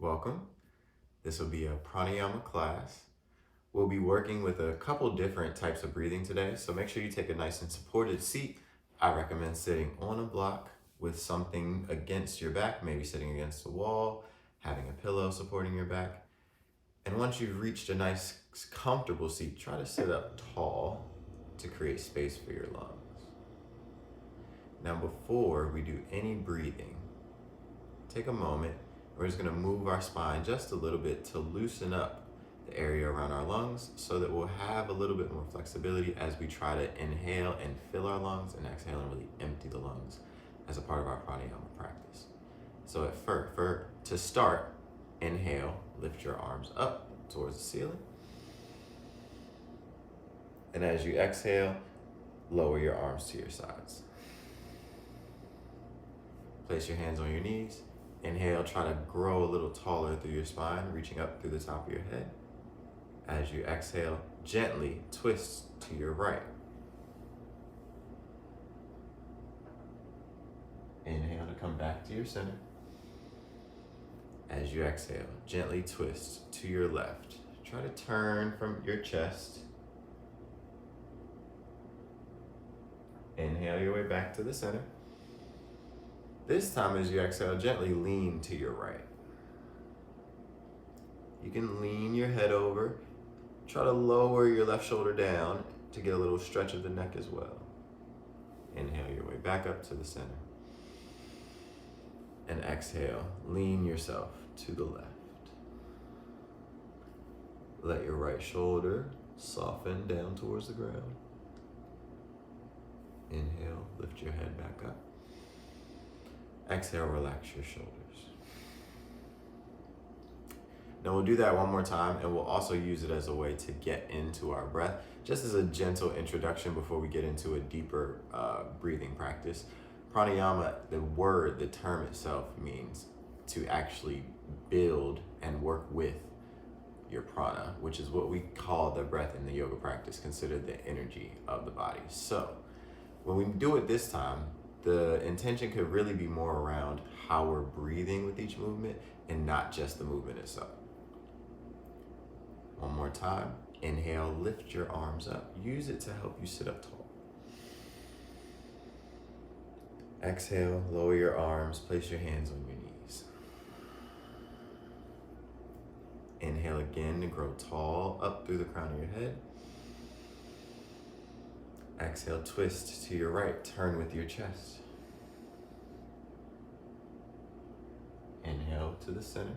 welcome. This will be a pranayama class. We'll be working with a couple different types of breathing today, so make sure you take a nice and supported seat. I recommend sitting on a block with something against your back, maybe sitting against the wall, having a pillow supporting your back. And once you've reached a nice, comfortable seat, try to sit up tall to create space for your lungs. Now, before we do any breathing, take a moment. We're just going to move our spine just a little bit to loosen up the area around our lungs so that we'll have a little bit more flexibility as we try to inhale and fill our lungs and exhale and really empty the lungs as a part of our pranayama practice. So to start, inhale, lift your arms up towards the ceiling. And as you exhale, lower your arms to your sides. Place your hands on your knees. Inhale, try to grow a little taller through your spine, reaching up through the top of your head. As you exhale, gently twist to your right. Inhale to come back to your center. As you exhale, gently twist to your left. Try to turn from your chest. Inhale your way back to the center. This time as you exhale, gently lean to your right. You can lean your head over. Try to lower your left shoulder down to get a little stretch of the neck as well. Inhale your way back up to the center. And exhale, lean yourself to the left. Let your right shoulder soften down towards the ground. Inhale, lift your head back up. Exhale, relax your shoulders. Now we'll do that one more time, and we'll also use it as a way to get into our breath, just as a gentle introduction before we get into a deeper breathing practice. Pranayama, the term itself means to actually build and work with your prana, which is what we call the breath in the yoga practice, considered the energy of the body. So when we do it this time, the intention could really be more around how we're breathing with each movement and not just the movement itself. One more time. Inhale, lift your arms up. Use it to help you sit up tall. Exhale, lower your arms, place your hands on your knees. Inhale again to grow tall up through the crown of your head. Exhale, twist to your right, turn with your chest. Inhale to the center.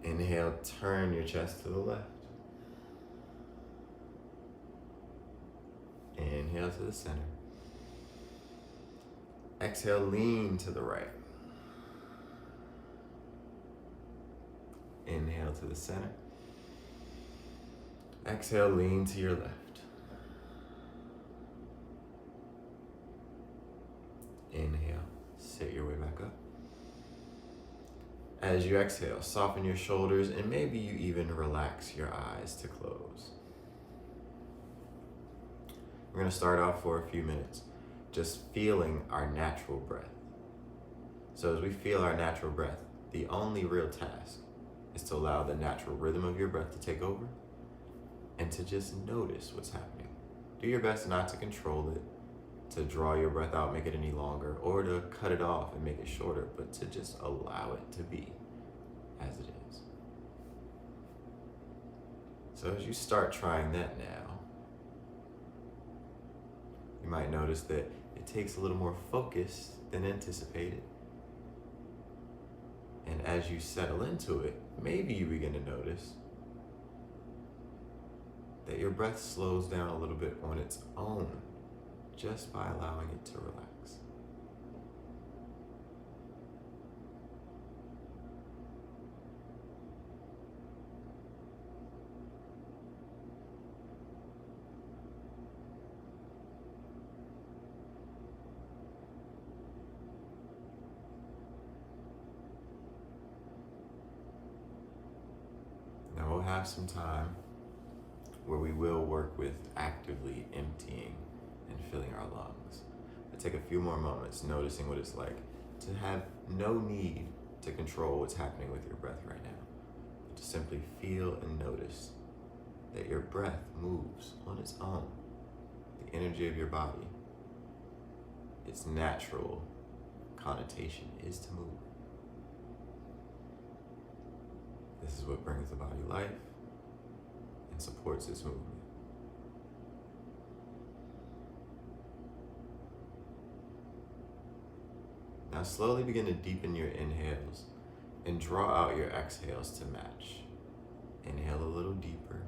Inhale, turn your chest to the left. Inhale to the center. Exhale, lean to the right. Inhale to the center. Exhale, lean to your left. Inhale, sit your way back up. As you exhale, soften your shoulders and maybe you even relax your eyes to close. We're going to start off for a few minutes just feeling our natural breath. So as we feel our natural breath, the only real task is to allow the natural rhythm of your breath to take over and to just notice what's happening. Do your best not to control it, to draw your breath out, make it any longer, or to cut it off and make it shorter, but to just allow it to be as it is. So as you start trying that now, you might notice that it takes a little more focus than anticipated. And as you settle into it, maybe you begin to notice that your breath slows down a little bit on its own, just by allowing it to relax. Now we'll have some time where we will work with actively emptying and filling our lungs. But take a few more moments noticing what it's like to have no need to control what's happening with your breath right now. To simply feel and notice that your breath moves on its own. The energy of your body, its natural connotation is to move. This is what brings the body life and supports its movement. Now slowly begin to deepen your inhales and draw out your exhales to match. Inhale a little deeper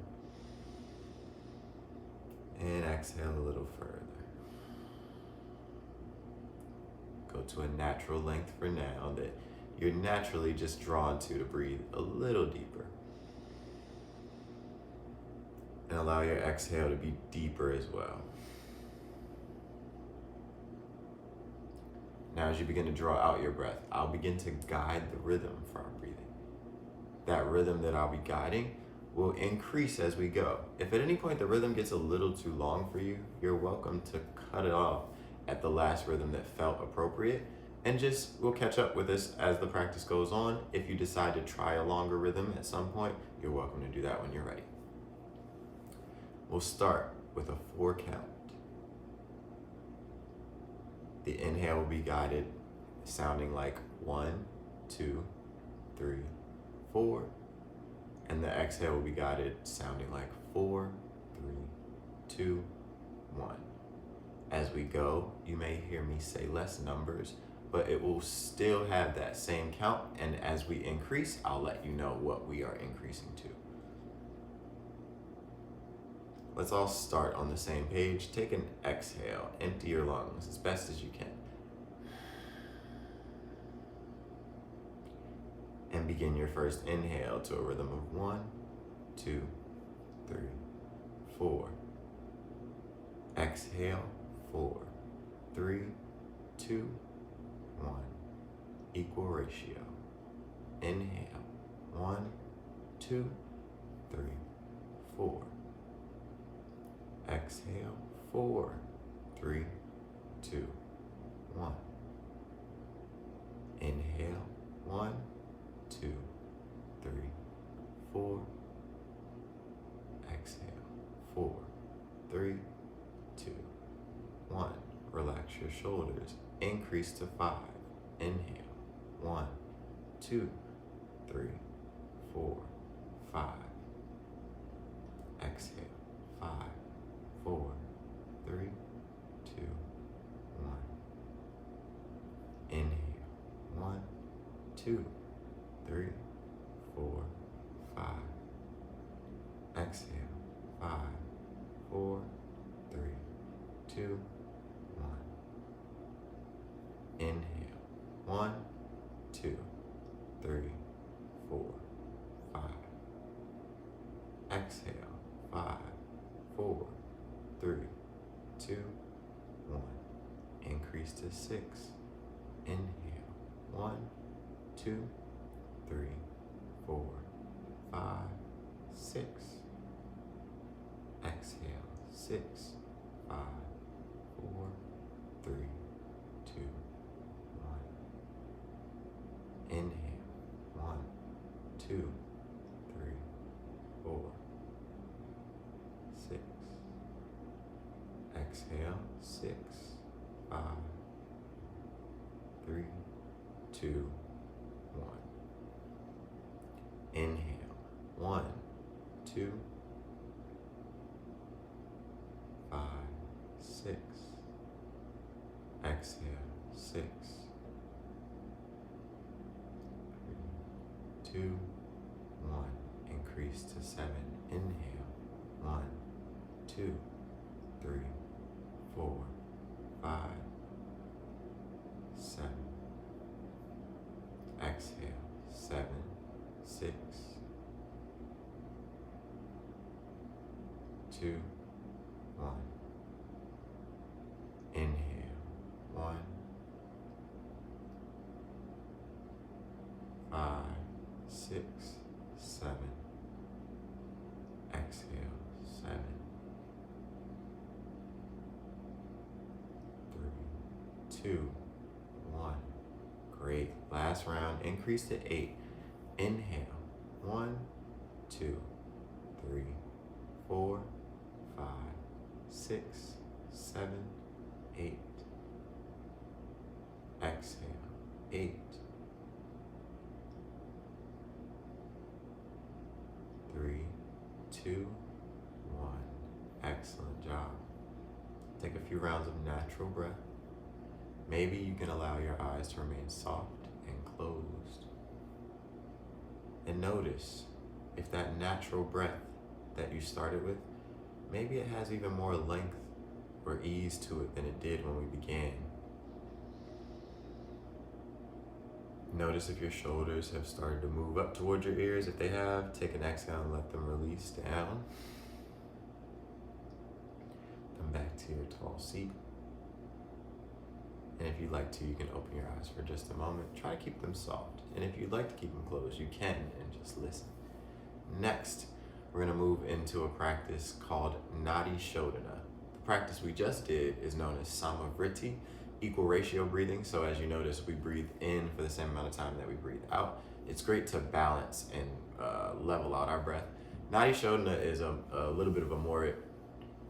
and exhale a little further. Go to a natural length for now that you're naturally just drawn to breathe a little deeper. And allow your exhale to be deeper as well. Now as you begin to draw out your breath, I'll begin to guide the rhythm for our breathing. That rhythm that I'll be guiding will increase as we go. If at any point the rhythm gets a little too long for you, you're welcome to cut it off at the last rhythm that felt appropriate, and we'll catch up with this as the practice goes on. If you decide to try a longer rhythm at some point, you're welcome to do that when you're ready. We'll start with a 4 count. The inhale will be guided, sounding like 1, 2, 3, 4. And the exhale will be guided, sounding like 4, 3, 2, 1. As we go, you may hear me say less numbers, but it will still have that same count. And as we increase, I'll let you know what we are increasing to. Let's all start on the same page. Take an exhale, empty your lungs as best as you can. And begin your first inhale to a rhythm of 1, 2, 3, 4. Exhale, 4, 3, 2, 1. Equal ratio. Inhale, 1, 2, 3, 4. Exhale, 4, 3, 2, 1. Inhale, 1, 2, 3, 4. Exhale, 4, 3, 2, 1. Relax your shoulders. Increase to 5. Inhale, 1, 2, 3, 4, 5. Exhale, 5, 4, 3, 2, 1. Inhale, 1, 2, 3, 4, 5. Exhale, 5, 4, 3, 2, 1. Inhale, 1, 2, 3, 4, 5. Exhale, 5, 4, 3, 2, 1. Increase to 6. Inhale, 1, 2, 3, 4, 5, 6. Exhale, 6, 5, 4, 3, 2, 1. Inhale, 1, 2, 3, 4, 6. Exhale, 6, 5, 3, 2, 1. Inhale, 1, 2, 5, 6. Exhale, 6, 3, 2, 1. Increase to 7. Inhale, 1, 2, 3, 4, 5, 7. Exhale, 7, 6, 2, 1. Inhale, 1, 5, 6, 7. Exhale, 7, 3, 2, 1. Great. Last round, increase to 8. Inhale. 1, 2, 3, 4, 5, 6, 7, 8. Exhale. 8, 3, 2, 1. Excellent job. Take a few rounds of natural breath. Maybe you can allow your eyes to remain soft and closed. And notice if that natural breath that you started with, maybe it has even more length or ease to it than it did when we began. Notice if your shoulders have started to move up towards your ears. If they have, take an exhale and let them release down. Come back to your tall seat. And if you'd like to, you can open your eyes for just a moment. Try to keep them soft. And if you'd like to keep them closed, you can, and just listen. Next, we're going to move into a practice called Nadi Shodhana. The practice we just did is known as Samavriti, equal ratio breathing. So as you notice, we breathe in for the same amount of time that we breathe out. It's great to balance and level out our breath. Nadi Shodhana is a little bit of a more,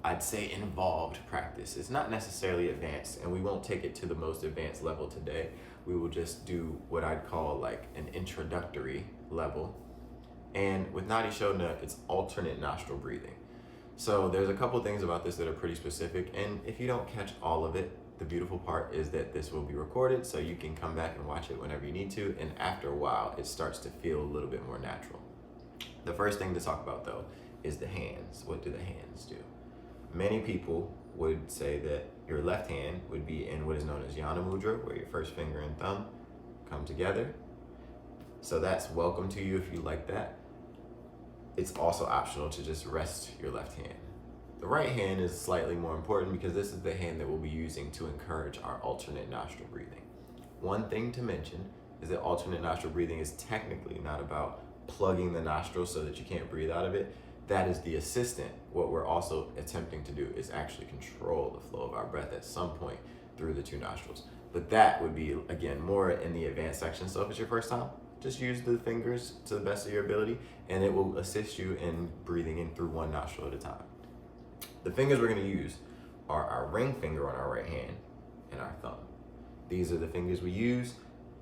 I'd say, involved practice. It's not necessarily advanced, and we won't take it to the most advanced level today. We will just do what I'd call like an introductory level. And with Nadi Shodhana, it's alternate nostril breathing. So there's a couple things about this that are pretty specific, and if you don't catch all of it, the beautiful part is that this will be recorded, so you can come back and watch it whenever you need to, and after a while, it starts to feel a little bit more natural. The first thing to talk about, though, is the hands. What do the hands do? Many people would say that your left hand would be in what is known as Yana Mudra, where your first finger and thumb come together. So that's welcome to you if you like that. It's also optional to just rest your left hand. The right hand is slightly more important because this is the hand that we'll be using to encourage our alternate nostril breathing. One thing to mention is that alternate nostril breathing is technically not about plugging the nostrils so that you can't breathe out of it. That is the assistant. What we're also attempting to do is actually control the flow of our breath at some point through the two nostrils. But that would be, again, more in the advanced section. So if it's your first time, just use the fingers to the best of your ability, and it will assist you in breathing in through one nostril at a time. The fingers we're going to use are our ring finger on our right hand and our thumb. These are the fingers we use.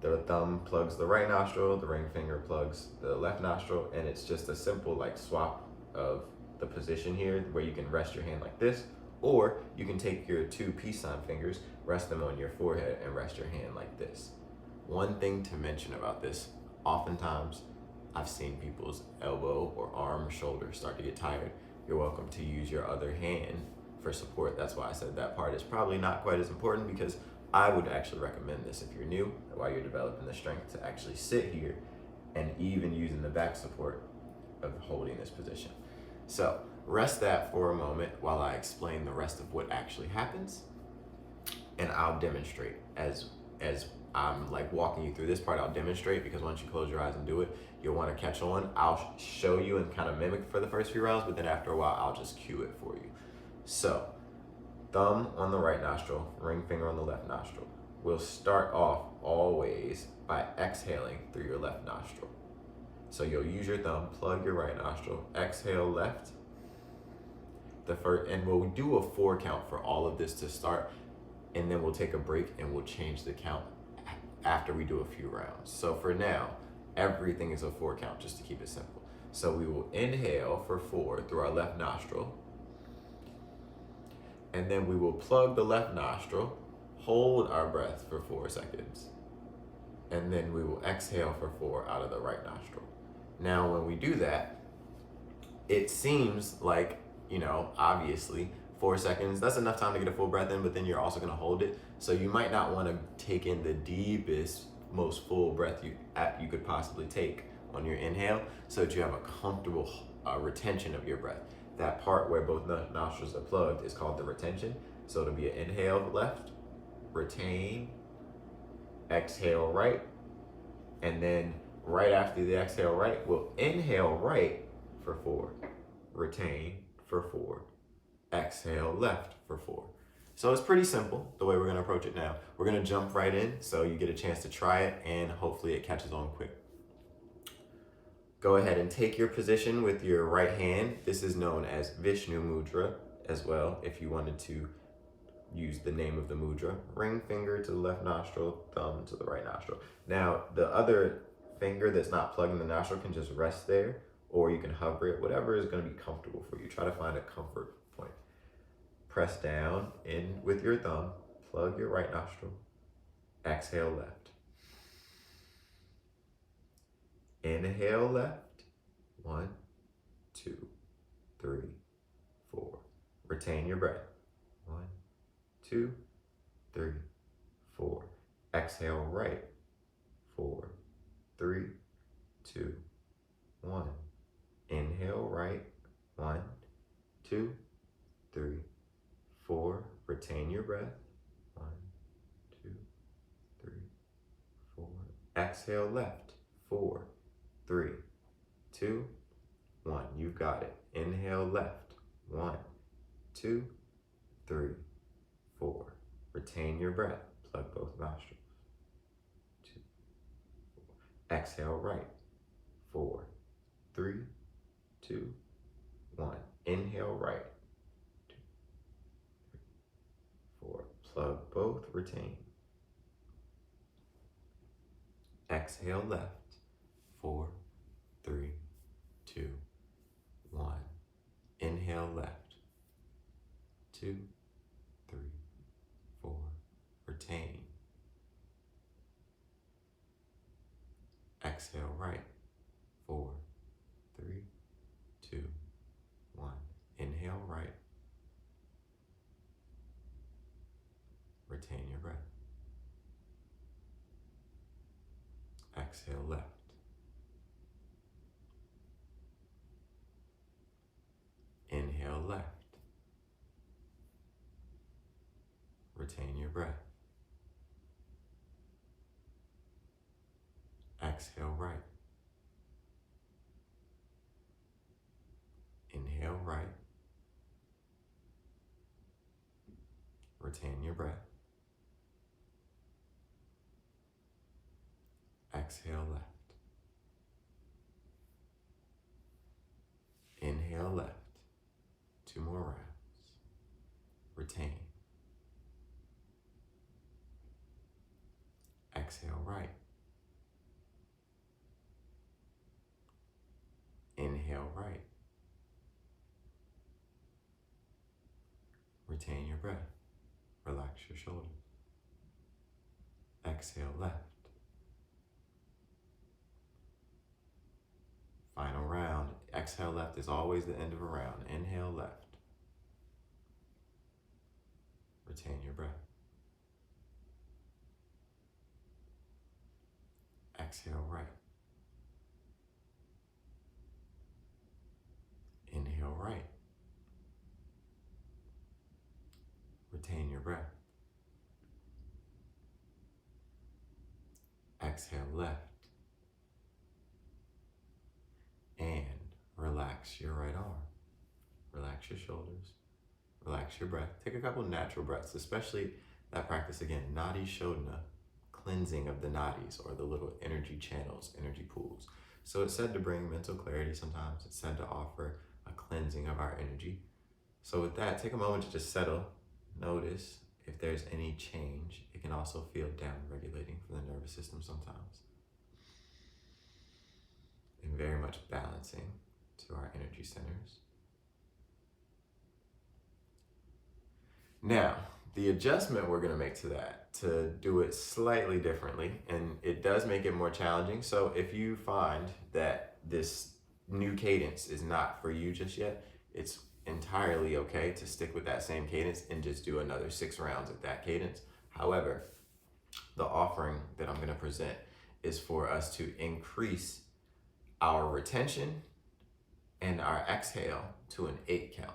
The thumb plugs the right nostril, the ring finger plugs the left nostril, and it's just a simple like swap of the position here where you can rest your hand like this, or you can take your two peace sign fingers, rest them on your forehead, and rest your hand like this. One thing to mention about this, oftentimes I've seen people's elbow or arm or shoulder start to get tired. You're welcome to use your other hand for support. That's why I said that part is probably not quite as important, because I would actually recommend this if you're new, while you're developing the strength, to actually sit here and even using the back support of holding this position. So rest that for a moment while I explain the rest of what actually happens, and I'll demonstrate as I'm like walking you through this part. I'll demonstrate, because once you close your eyes and do it, you'll want to catch on. I'll show you and kind of mimic for the first few rounds, but then after a while, I'll just cue it for you. So thumb on the right nostril, ring finger on the left nostril. We'll start off always by exhaling through your left nostril. So you'll use your thumb, plug your right nostril, exhale left. And we'll do a 4 count for all of this to start, and then we'll take a break and we'll change the count after we do a few rounds. So for now, everything is a 4 count, just to keep it simple. So we will inhale for 4 through our left nostril, and then we will plug the left nostril, hold our breath for 4 seconds, and then we will exhale for 4 out of the right nostril. Now, when we do that, it seems like, obviously 4 seconds, that's enough time to get a full breath in, but then you're also gonna hold it. So you might not wanna take in the deepest, most full breath you could possibly take on your inhale, so that you have a comfortable retention of your breath. That part where both nostrils are plugged is called the retention. So it'll be an inhale left, retain, exhale right, and then right after the exhale right, we'll inhale right for 4, retain for 4, exhale left for 4. So it's pretty simple the way we're gonna approach it now. We're gonna jump right in so you get a chance to try it and hopefully it catches on quick. Go ahead and take your position with your right hand. This is known as Vishnu Mudra as well, if you wanted to use the name of the mudra. Ring finger to the left nostril, thumb to the right nostril. Now, the other finger that's not plugged in the nostril can just rest there, or you can hover it, whatever is gonna be comfortable for you. Try to find a comfort point. Press down in with your thumb, plug your right nostril, exhale left. Inhale left, 1, 2, 3, 4. Retain your breath, 1, 2, 3, 4. Exhale right, 4, 3, 2, 1. Inhale right, 1, 2, 3, 4. Retain your breath, 1, 2, 3, 4. Exhale left, 4, 3, 2, 1. You've got it. Inhale left, 1, 2, 3, 4. Retain your breath. Plug both nostrils. 2, 4. Exhale right. 4, 3, 2, 1. Inhale right. 2, 3, 4. Plug both. Retain. Exhale left. 4, 3, 2, 1. Inhale left. 2, 3, 4. Retain. Exhale right. 4, 3, 2, 1. Inhale right. Retain your breath. Exhale left. Inhale left. Retain your breath. Exhale right. Inhale right. Retain your breath. Exhale left. Inhale left. 2 more rounds. Retain. Exhale right. Inhale right. Retain your breath. Relax your shoulders. Exhale left. Final round. Exhale left is always the end of a round. Inhale left. Retain your breath. Exhale right. Inhale right. Retain your breath. Exhale left. And relax your right arm. Relax your shoulders. Relax your breath. Take a couple natural breaths, especially that practice again, Nadi Shodhana, cleansing of the nadis, or the little energy channels, energy pools. So it's said to bring mental clarity sometimes. It's said to offer a cleansing of our energy. So with that, take a moment to just settle. Notice if there's any change. It can also feel down-regulating for the nervous system sometimes. And very much balancing to our energy centers. Now, the adjustment we're gonna make to that, to do it slightly differently, and it does make it more challenging. So if you find that this new cadence is not for you just yet, it's entirely okay to stick with that same cadence and just do another 6 rounds at that cadence. However, the offering that I'm gonna present is for us to increase our retention and our exhale to an 8 count.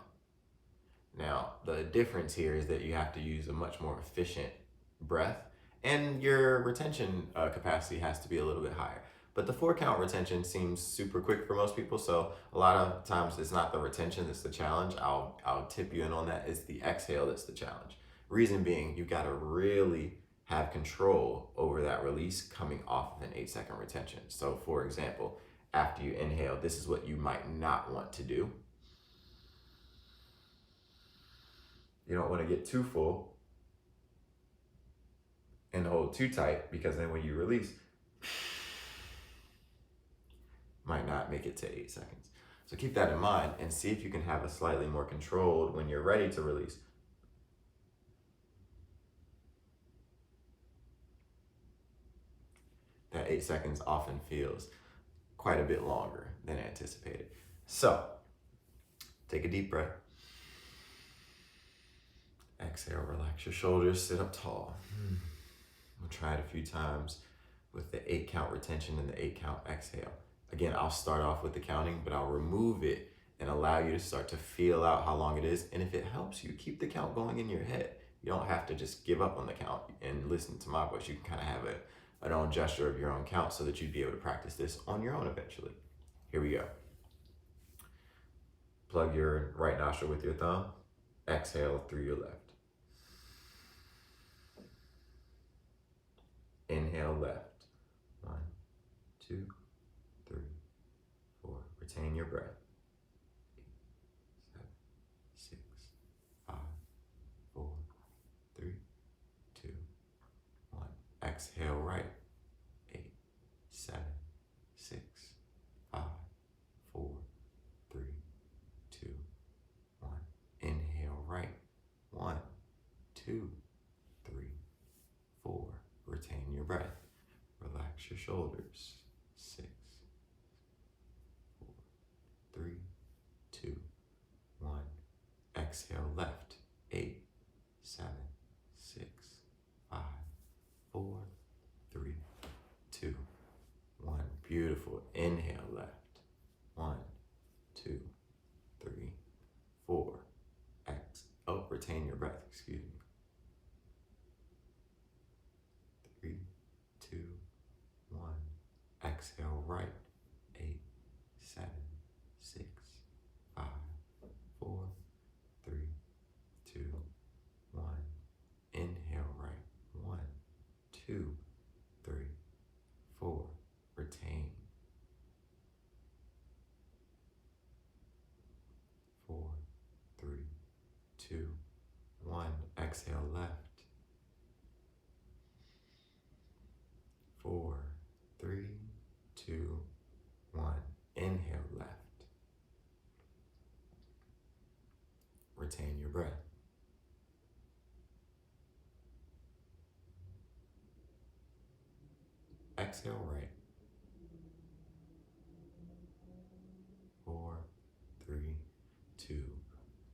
Now, the difference here is that you have to use a much more efficient breath, and your retention capacity has to be a little bit higher. But the 4 count retention seems super quick for most people, so a lot of times it's not the retention that's the challenge. I'll tip you in on that. It's the exhale that's the challenge. Reason being, you got to really have control over that release coming off of an 8-second retention. So for example, after you inhale, this is what you might not want to do. You don't want to get too full and hold too tight, because then when you release, might not make it to 8 seconds. So keep that in mind and see if you can have a slightly more controlled when you're ready to release. That 8 seconds often feels quite a bit longer than anticipated. So take a deep breath. Exhale, relax your shoulders, sit up tall. We'll try it a few times with the 8 count retention and the 8 count exhale. Again, I'll start off with the counting, but I'll remove it and allow you to start to feel out how long it is. And if it helps you, keep the count going in your head. You don't have to just give up on the count and listen to my voice. You can kind of have an own gesture of your own count so that you'd be able to practice this on your own eventually. Here we go. Plug your right nostril with your thumb. Exhale through your left. Inhale left. 1, 2, 3, 4. Retain your breath. 8, 7, 6, 5, 4, 3, 2, 1. Exhale right. 8, 7, 6, 5, 4, 3, 2, 1. Inhale right. 1, 2, 3, 4. Retain your breath. Relax your shoulders. 6, 4, 3, 2, 1. Exhale left. 8, 7, 6, 5, 4, 3, 2, 1. Beautiful. Inhale left. 1, 2, 3, 4. Retain your breath. Excuse me. 3, 2, 1. Exhale right. 8, 7, 6, 5, 4, 3, 2, 1. Inhale right. 1, 2, 3, 4. Retain. 4, 3, 2, 1. Exhale left. 4, 3, 2, 1. Inhale left. Retain your breath. Exhale right. 4, 3, 2,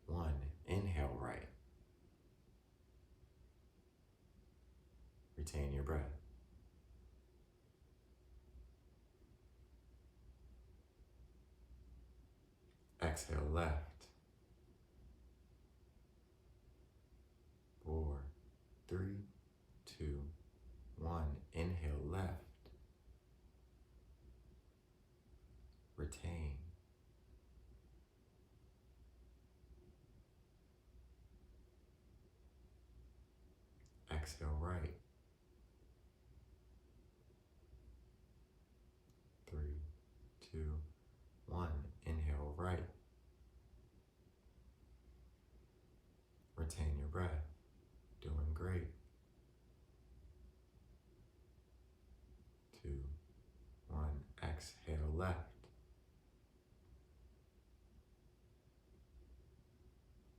1. Inhale right. Retain your breath. Exhale left. 4, 3, 2, 1. Inhale left. Retain. Exhale right. 3, 2, 1. Inhale right. Retain your breath. Doing great. 2, 1. Exhale left.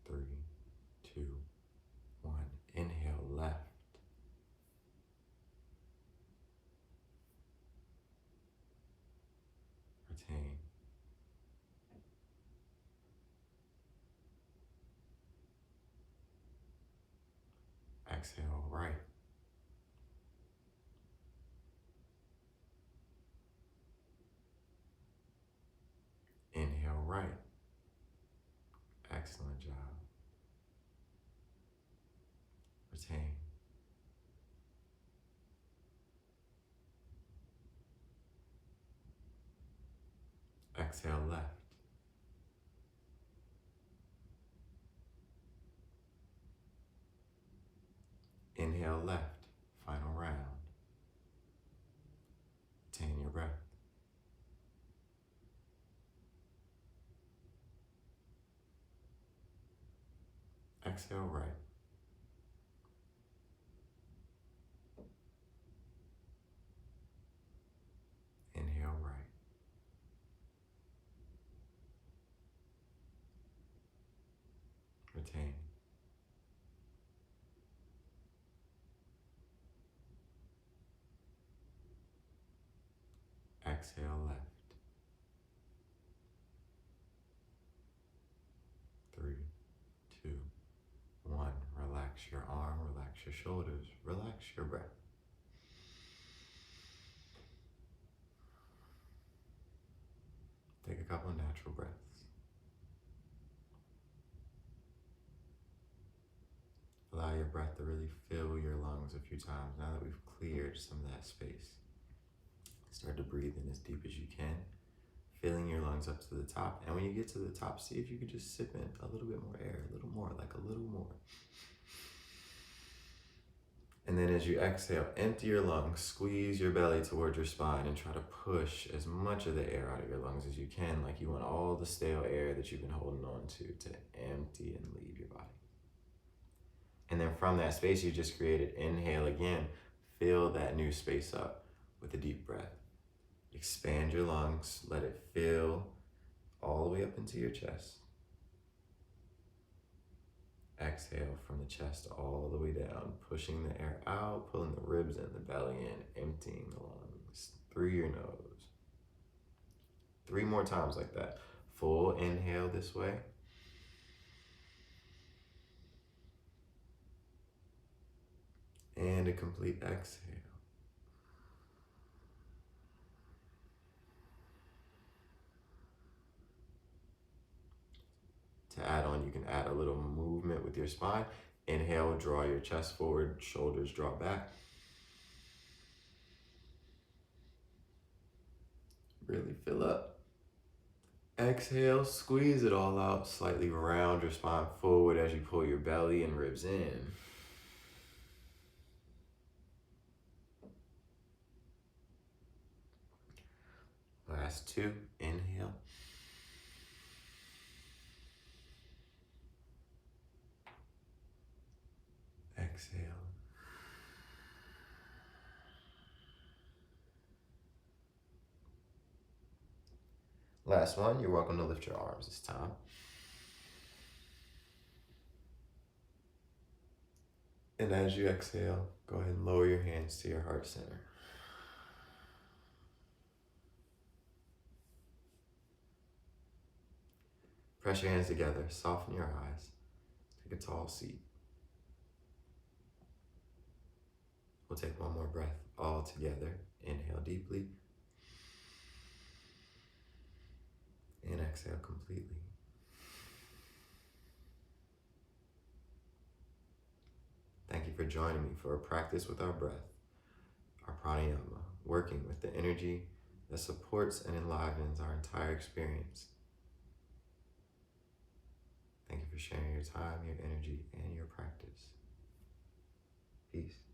3, 2, 1. Inhale left. Retain. Exhale right. Inhale right. Excellent job. Retain. Exhale left. left. Final round. Retain your breath. Exhale right. Inhale right. Retain. Exhale left. 3, 2, 1. Relax your arm, relax your shoulders, relax your breath. Take a couple of natural breaths. Allow your breath to really fill your lungs a few times now that we've cleared some of that space. Start to breathe in as deep as you can, filling your lungs up to the top. And when you get to the top, see if you could just sip in a little bit more air, a little more, like a little more. And then as you exhale, empty your lungs, squeeze your belly towards your spine and try to push as much of the air out of your lungs as you can, like you want all the stale air that you've been holding on to empty and leave your body. And then from that space you just created, inhale again, fill that new space up with a deep breath. Expand your lungs, let it fill all the way up into your chest. Exhale from the chest all the way down, pushing the air out, pulling the ribs in, the belly in, emptying the lungs through your nose. 3 more times like that. Full inhale this way. And a complete exhale. To add on, you can add a little movement with your spine. Inhale, draw your chest forward, shoulders draw back. Really fill up. Exhale, squeeze it all out, slightly round your spine forward as you pull your belly and ribs in. Last 2, inhale. Exhale. Last one, you're welcome to lift your arms this time. And as you exhale, go ahead and lower your hands to your heart center. Press your hands together, soften your eyes, take a tall seat. We'll take one more breath all together. Inhale deeply. And exhale completely. Thank you for joining me for a practice with our breath, our pranayama, working with the energy that supports and enlivens our entire experience. Thank you for sharing your time, your energy, and your practice. Peace.